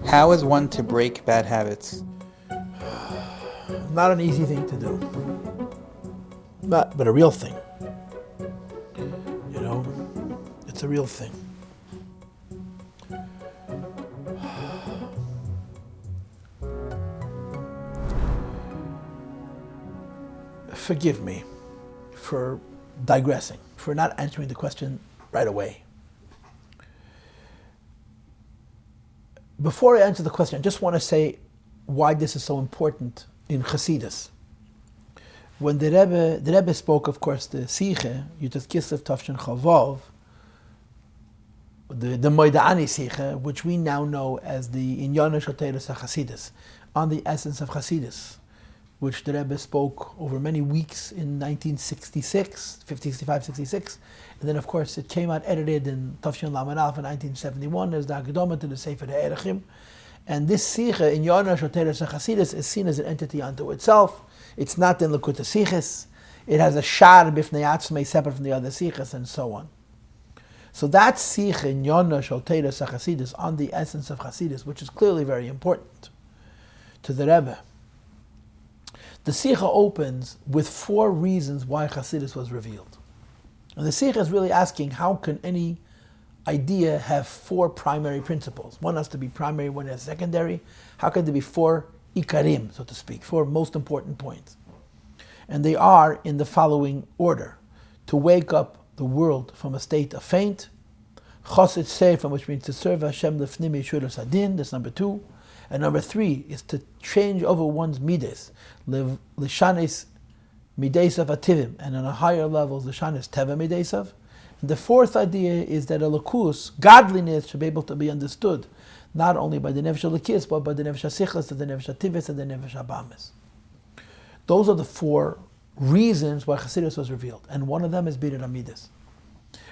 How is one to break bad habits? Not an easy thing to do, but a real thing. You know, it's a real thing. Forgive me for digressing, for not answering the question right away. Before I answer the question, I just want to say why this is so important in Chassidus. When the Rebbe spoke, of course, the Siche, Yutas Kislev Tavshin Chavov, the Moida'ani Siche, which we now know as the Inyan Shoteres HaChasidus, on the essence of Chasidus, which the Rebbe spoke over many weeks in 1966, 65, 66, and then of course it came out edited in Tavshin Laman Alf in 1971 as the Hagdama to the Sefer HaErechim. And this Sicha in Yonah Shoteres HaChasidus is seen as an entity unto itself. It's not in Likutei Sichos. It has a shar b'fnei atzmei separate from the other Sichos and so on. So that Sicha in Yonah Shoteres HaChasidus on the essence of Chasidus, which is clearly very important to the Rebbe. The Sicha opens with 4 reasons why Chasidus was revealed. And the Sicha is really asking, how can any idea have 4 primary principles? One has to be primary, one has secondary. How can there be 4 ikarim, so to speak, 4 most important points? And they are in the following order. To wake up the world from a state of faint. Chosid seifim, which means to serve Hashem lefnim yeshuras hadin, that's number 2. And number 3 is to change over one's midas, lishanes midesav ativim, and on a higher level, lishanes teva midesav. And the 4th idea is that a lakus, godliness, should be able to be understood, not only by the nefesh lakis, but by the nefesh sichlas, the nefesh ativis, and the nefesh abamis. Those are the 4 reasons why Chasidus was revealed, and one of them is Birat Amidus.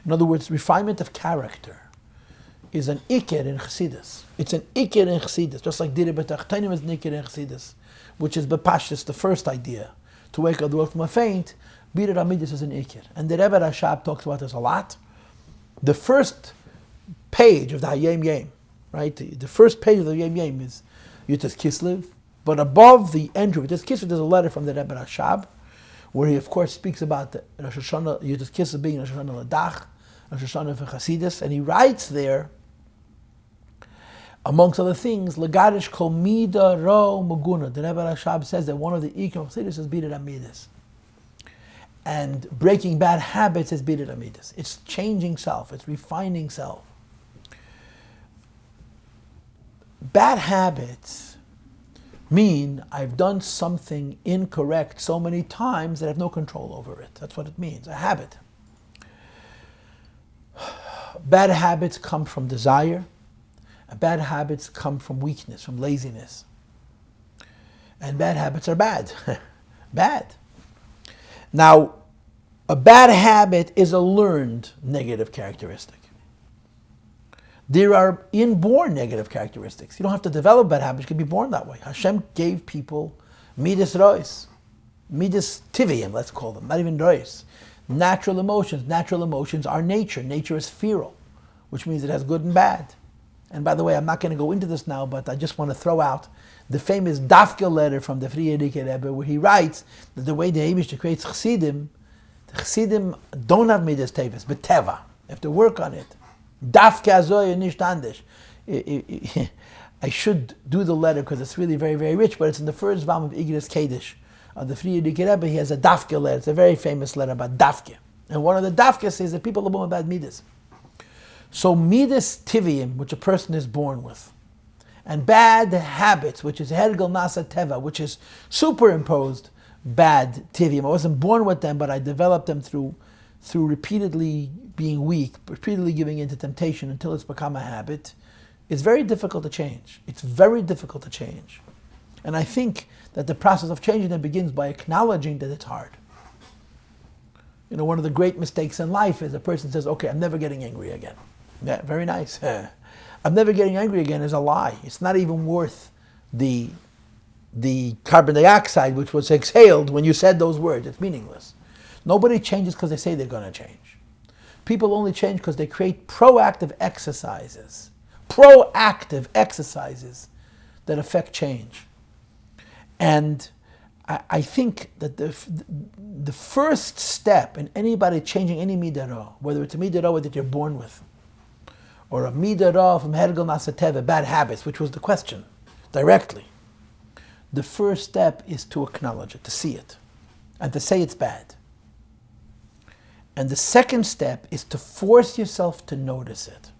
In other words, refinement of character is an ikir in Chasidus. It's an ikir in Chasidus, just like Dira B'Tachtainim is an ikir in Chasidus, which is B'Pashtus, the first idea, to wake up the world from a faint. Birat Amidus is an ikir. And the Rebbe Rashab talks about this a lot. The first page of the Hayom Yom, right? The first page of the Hayom Yom is Yutas Kislev, but above the entry of Yutas Kislev, there's a letter from the Rebbe Rashab, where he, of course, speaks about the Rosh Hashanah, Yutas Kislev being Rosh Hashanah Ladach, Rosh Hashanah for Chasidus, and he writes there, amongst other things, Legadish Kol Mida Ro Muguna. The Rebbe Rashab says that one of the Ikrim of Chasidus is Birat Amidus. And breaking bad habits is Birat Amidus. It's changing self, it's refining self. Bad habits mean I've done something incorrect so many times that I have no control over it. That's what it means, a habit. Bad habits come from desire. Bad habits come from weakness, from laziness. And bad habits are bad. Bad. Now, a bad habit is a learned negative characteristic. There are inborn negative characteristics. You don't have to develop bad habits, you can be born that way. Hashem gave people midas rois, midas tiviyim, let's call them, not even rois. Natural emotions. Natural emotions are nature. Nature is feral, which means it has good and bad. And by the way, I'm not going to go into this now, but I just want to throw out the famous Dafka letter from the Friedrich Rebbe, where he writes that the way the Eibishter creates Chassidim, the Chassidim don't have midas tevis, but teva. They have to work on it. Dafka azoy nicht anders. I should do the letter because it's really very, very rich, but it's in the first volume of Igros Kodesh of the Friedrich Rebbe. He has a Dafka letter. It's a very famous letter about Dafka. And one of the Dafka says that people are born with bad midas. So midas tiviyim, which a person is born with, and bad habits, which is hergel nasa teva, which is superimposed bad tiviyim. I wasn't born with them, but I developed them through repeatedly being weak, repeatedly giving into temptation until it's become a habit. It's very difficult to change. It's very difficult to change. And I think that the process of changing them begins by acknowledging that it's hard. You know, one of the great mistakes in life is a person says, okay, I'm never getting angry again. Yeah, very nice. I'm never getting angry again is a lie. It's not even worth the carbon dioxide which was exhaled when you said those words. It's meaningless. Nobody changes because they say they're going to change. People only change because they create proactive exercises, proactive exercises that affect change. And I think that the first step in anybody changing any midah, whether it's a midah that you're born with, or a midah from hergel nasateva, bad habits, which was the question, directly, the first step is to acknowledge it, to see it, and to say it's bad. And the second step is to force yourself to notice it.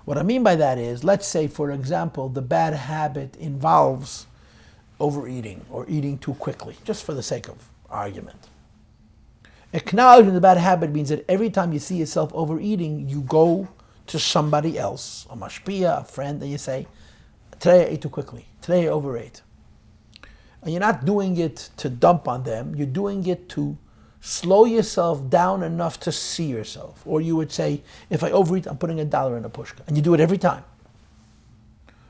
What I mean by that is, let's say, for example, the bad habit involves overeating or eating too quickly, just for the sake of argument. Acknowledging the bad habit means that every time you see yourself overeating, you go to somebody else, a mashpia, a friend, and you say, today I ate too quickly, today I overate. And you're not doing it to dump on them, you're doing it to slow yourself down enough to see yourself. Or you would say, if I overeat, I'm putting $1 in a pushka. And you do it every time.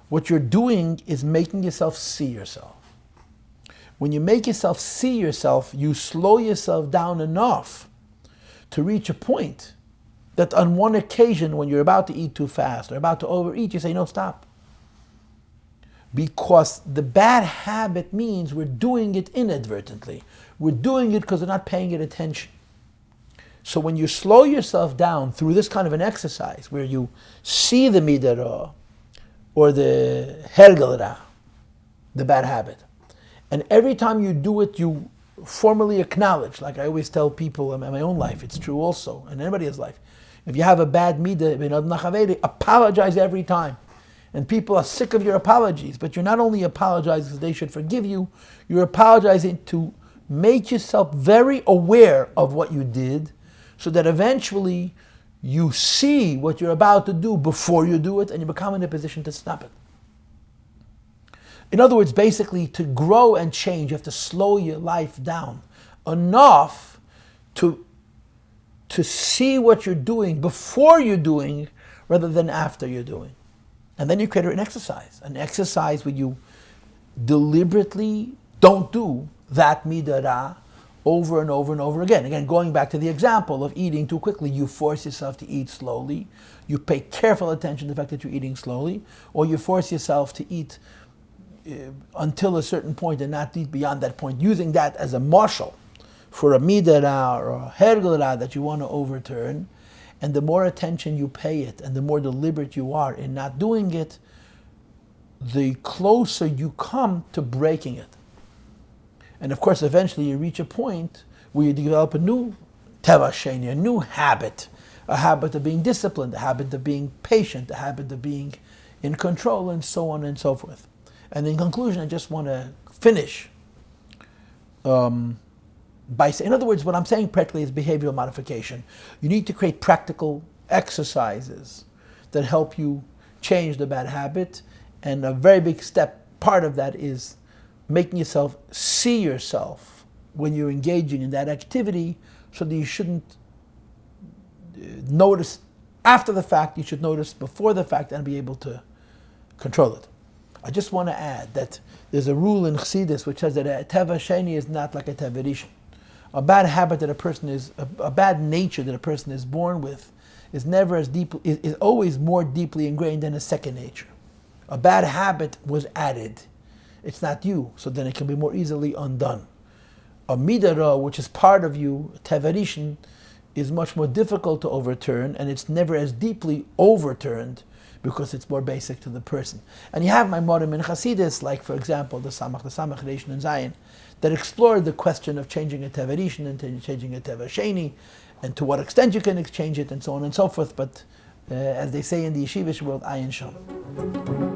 What you're doing is making yourself see yourself. When you make yourself see yourself, you slow yourself down enough to reach a point that on one occasion, when you're about to eat too fast or about to overeat, you say, no, stop. Because the bad habit means we're doing it inadvertently. We're doing it because we're not paying it attention. So when you slow yourself down through this kind of an exercise, where you see the midah or the hergel, the bad habit, and every time you do it, you formally acknowledge, like I always tell people in my own life, it's true also, in anybody's life. If you have a bad midah, apologize every time. And people are sick of your apologies, but you're not only apologizing because they should forgive you, you're apologizing to make yourself very aware of what you did, so that eventually you see what you're about to do before you do it, and you become in a position to stop it. In other words, basically, to grow and change, you have to slow your life down enough to see what you're doing before you're doing, rather than after you're doing. And then you create an exercise where you deliberately don't do that midah over and over and over again. Again, going back to the example of eating too quickly, you force yourself to eat slowly, you pay careful attention to the fact that you're eating slowly, or you force yourself to eat until a certain point and not eat beyond that point, using that as a marshal for a midah or a hergel that you want to overturn. And the more attention you pay it and the more deliberate you are in not doing it, the closer you come to breaking it. And of course, eventually you reach a point where you develop a new teva sheni, a new habit, a habit of being disciplined, a habit of being patient, a habit of being in control, and so on and so forth. And in conclusion, I just want to finish by saying, in other words, what I'm saying practically is behavioral modification. You need to create practical exercises that help you change the bad habit, and a very big part of that is making yourself see yourself when you're engaging in that activity, so that you shouldn't notice after the fact, you should notice before the fact and be able to control it. I just want to add that there's a rule in Chassidus which says that a teva sheni is not like a teva rishon. A bad habit that a person is, a bad nature that a person is born with, is never as deep, is always more deeply ingrained than a second nature. A bad habit was added. It's not you, so then it can be more easily undone. A midah, which is part of you, teva rishon, is much more difficult to overturn, and it's never as deeply overturned because it's more basic to the person. And you have my morim in Chassidus, like for example the Samach Rishon and Zayin, that explored the question of changing a teva rishon and changing a teva sheni, and to what extent you can exchange it, and so on and so forth. But as they say in the yeshivish world, ayin sham.